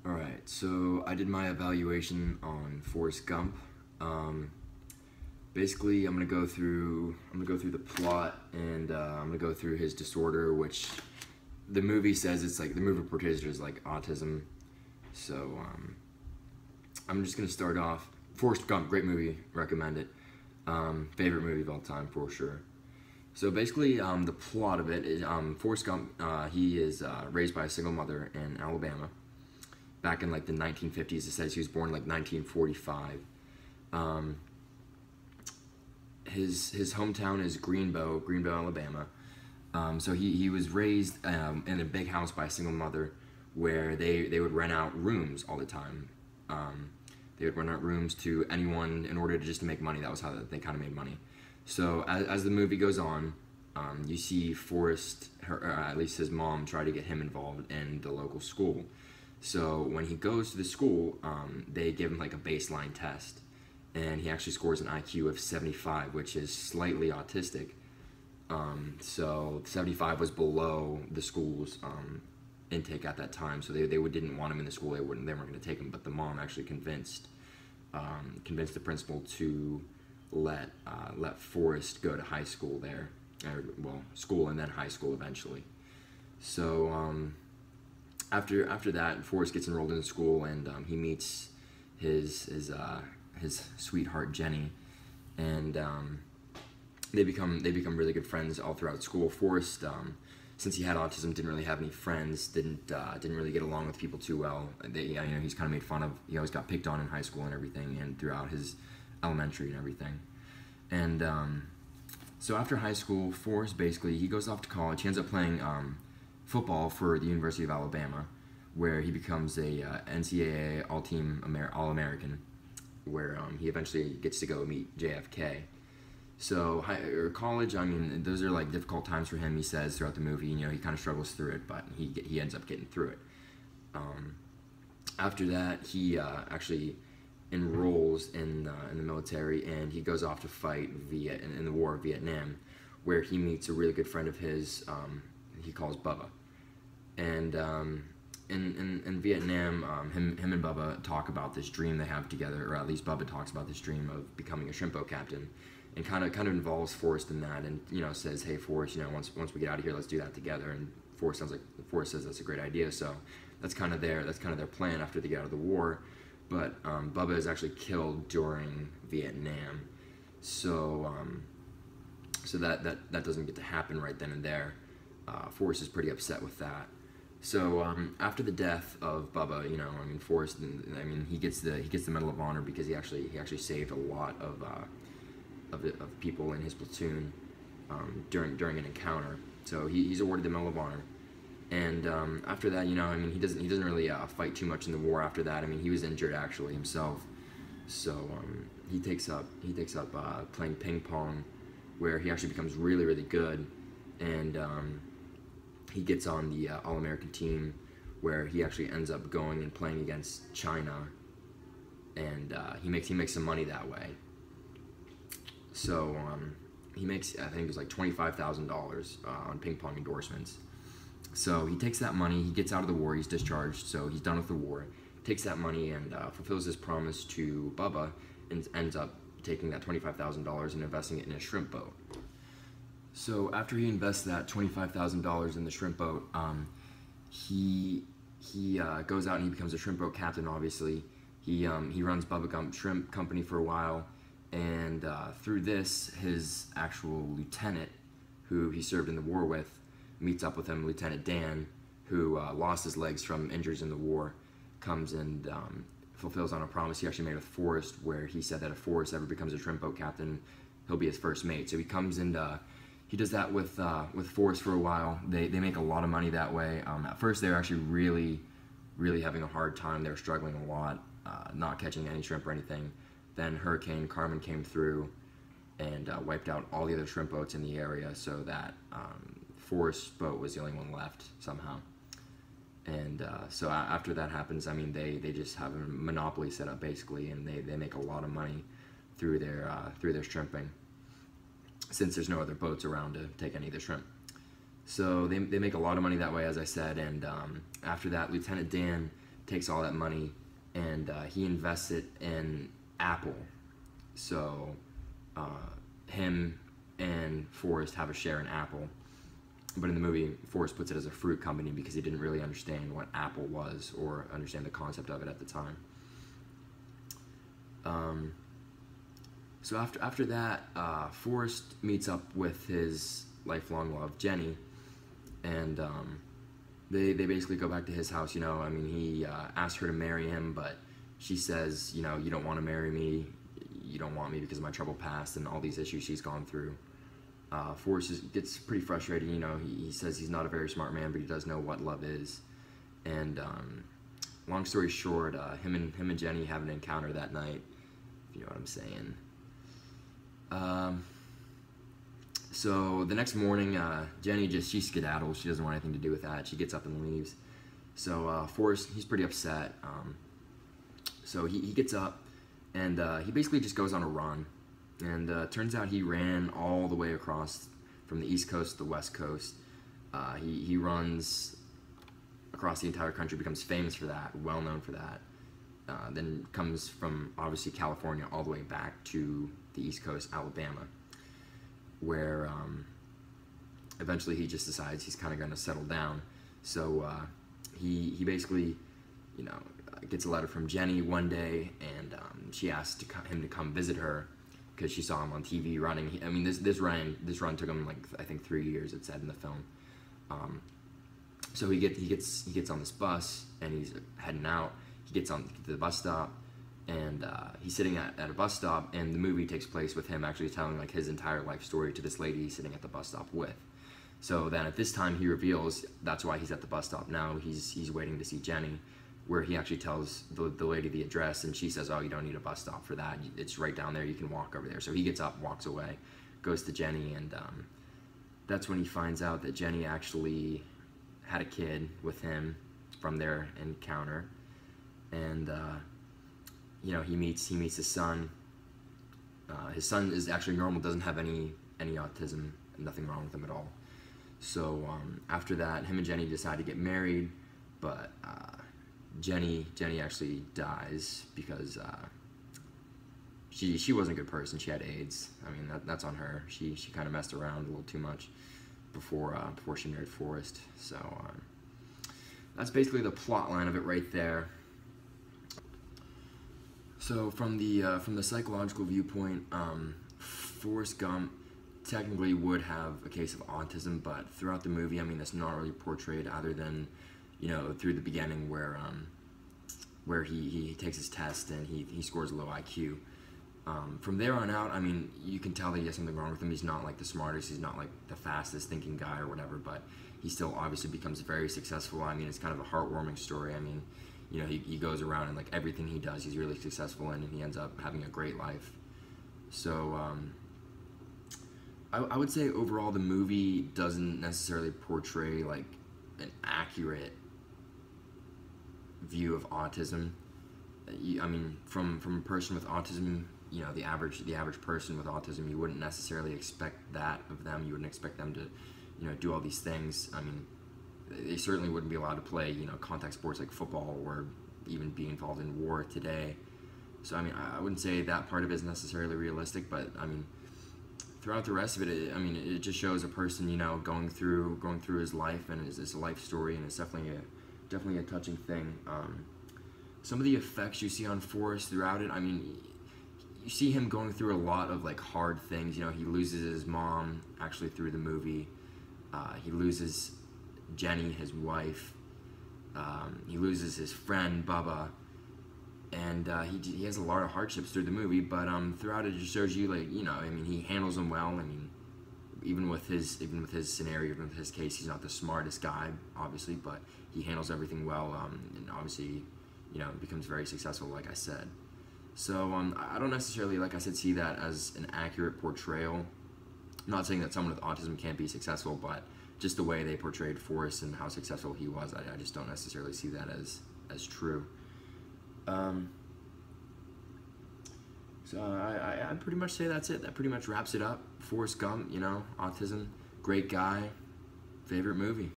Alright, so I did my evaluation on Forrest Gump. Basically, I'm gonna go through the plot, and I'm gonna go through his disorder, which the movie says it's like the movie portrays it as like autism. So I'm just gonna start off. Forrest Gump, great movie, recommend it. Favorite movie of all time for sure. So basically, the plot of it is Forrest Gump. He is raised by a single mother in Alabama. Back in like the 1950s, it says he was born in like 1945. His hometown is Greenbow, Alabama. So he was raised in a big house by a single mother, where they would rent out rooms all the time. They would rent out rooms to anyone in order to just to make money. That was how they kind of made money. So as the movie goes on, you see Forrest, or at least his mom, try to get him involved in the local school. So when he goes to the school, they give him like a baseline test, and he actually scores an IQ of 75, which is slightly autistic. So 75 was below the school's intake at that time, so they didn't want him in the school. They weren't going to take him, but the mom actually convinced the principal to let Forrest go to high school there, well, school and then high school eventually. So after that, Forrest gets enrolled in school, and he meets his sweetheart Jenny, and they become really good friends all throughout school. Forrest, since he had autism, didn't really have any friends. Didn't really get along with people too well. He's kind of made fun of. He always got picked on in high school and everything, and throughout his elementary and everything. And so after high school, Forrest basically he goes off to college. He ends up playing football for the University of Alabama, where he becomes a NCAA All-American, where he eventually gets to go meet JFK. So college, I mean, those are like difficult times for him. He says throughout the movie, he kind of struggles through it, but he ends up getting through it. After that, he actually enrolls in the military, and he goes off to fight in the War of Vietnam, where he meets a really good friend of his. He calls Bubba, and in Vietnam, him and Bubba talk about this dream they have together, or at least Bubba talks about this dream of becoming a shrimp boat captain, and kind of involves Forrest in that, and says, hey Forrest, once we get out of here, let's do that together. And Forrest says that's a great idea. So that's kind of their plan after they get out of the war. But Bubba is actually killed during Vietnam, so that doesn't get to happen right then and there. Forrest is pretty upset with that. So after the death of Bubba, Forrest, he gets the Medal of Honor because he actually saved a lot of people in his platoon during an encounter. So he's awarded the Medal of Honor. And after that, he doesn't really fight too much in the war after that. He was injured actually himself. So he takes up playing ping pong, where he actually becomes really, really good. And he gets on the All-American team, where he actually ends up going and playing against China, and he makes some money that way. So he makes, I think it was like $25,000 on ping pong endorsements. So he takes that money, he gets out of the war, he's discharged, so he's done with the war. Takes that money and fulfills his promise to Bubba, and ends up taking that $25,000 and investing it in a shrimp boat. So after he invests that $25,000 in the shrimp boat, he goes out and he becomes a shrimp boat captain. Obviously, he runs Bubba Gump Shrimp Company for a while, and through this, his actual lieutenant, who he served in the war with, meets up with him. Lieutenant Dan, who lost his legs from injuries in the war, comes and fulfills on a promise he actually made with Forrest, where he said that if Forrest ever becomes a shrimp boat captain, he'll be his first mate. So he comes and he does that with Forrest for a while. They make a lot of money that way. At first, they were actually really, really having a hard time. They were struggling a lot, not catching any shrimp or anything. Then Hurricane Carmen came through and wiped out all the other shrimp boats in the area, so that Forrest's boat was the only one left somehow. And so after that happens, they just have a monopoly set up basically, and they make a lot of money through their shrimping, since there's no other boats around to take any of the shrimp. So they make a lot of money that way, as I said. And after that, Lieutenant Dan takes all that money and he invests it in Apple. So him and Forrest have a share in Apple. But in the movie, Forrest puts it as a fruit company because he didn't really understand what Apple was or understand the concept of it at the time. So after that, Forrest meets up with his lifelong love, Jenny, and they basically go back to his house. I mean, he asks her to marry him, but she says, you don't want to marry me, you don't want me because of my troubled past and all these issues she's gone through. Forrest gets pretty frustrated. He says he's not a very smart man, but he does know what love is. And long story short, him and Jenny have an encounter that night, if you know what I'm saying. So the next morning, Jenny she skedaddles. She doesn't want anything to do with that. She gets up and leaves. So Forrest, he's pretty upset. So he gets up and he basically just goes on a run. And turns out he ran all the way across from the East Coast to the West Coast. He runs across the entire country, becomes famous for that, well known for that. Then comes from obviously California all the way back to the East Coast, Alabama, where eventually he just decides he's kind of going to settle down. So he basically, gets a letter from Jenny one day, and she asks him to come visit her because she saw him on TV running. I mean, this run took him like I think 3 years. It said in the film. So he gets on this bus and he's heading out. He gets on to the bus stop, and he's sitting at a bus stop, and the movie takes place with him actually telling like his entire life story to this lady he's sitting at the bus stop with. So then at this time he reveals that's why he's at the bus stop now. He's waiting to see Jenny, where he actually tells the lady the address, and she says, oh, you don't need a bus stop for that. It's right down there. You can walk over there. So he gets up, walks away, goes to Jenny, and that's when he finds out that Jenny actually had a kid with him from their encounter. And he meets his son. His son is actually normal, doesn't have any autism, nothing wrong with him at all. So after that, him and Jenny decide to get married, but Jenny actually dies because she wasn't a good person. She had AIDS. I mean, that's on her. She kind of messed around a little too much before she married Forrest. So that's basically the plot line of it right there. So from the psychological viewpoint, Forrest Gump technically would have a case of autism, but throughout the movie, I mean, that's not really portrayed other than through the beginning where he takes his test and he scores a low IQ. From there on out, I mean, you can tell that he has something wrong with him. He's not like the smartest, he's not like the fastest thinking guy or whatever, but he still obviously becomes very successful. I mean, it's kind of a heartwarming story. I mean, he goes around and like everything he does, he's really successful in, and he ends up having a great life. So I would say overall the movie doesn't necessarily portray like an accurate view of autism. I mean, from a person with autism, the average person with autism, you wouldn't necessarily expect that of them. You wouldn't expect them to, do all these things. I mean, they certainly wouldn't be allowed to play, contact sports like football or even be involved in war today. So I mean, I wouldn't say that part of it is necessarily realistic, but I mean, throughout the rest of it, it just shows a person, going through his life, and it's a life story, and it's definitely a touching thing. Some of the effects you see on Forrest throughout it, I mean, you see him going through a lot of like hard things. He loses his mom actually through the movie. He loses Jenny, his wife. He loses his friend Bubba, and he has a lot of hardships through the movie. But throughout it just shows you like I mean, he handles them well. I mean, even with his scenario, even with his case, he's not the smartest guy, obviously, but he handles everything well, and obviously, becomes very successful, like I said. So I don't necessarily, like I said, see that as an accurate portrayal. I'm not saying that someone with autism can't be successful, but just the way they portrayed Forrest and how successful he was, I just don't necessarily see that as true. So I'd pretty much say that's it. That pretty much wraps it up. Forrest Gump, autism, great guy, favorite movie.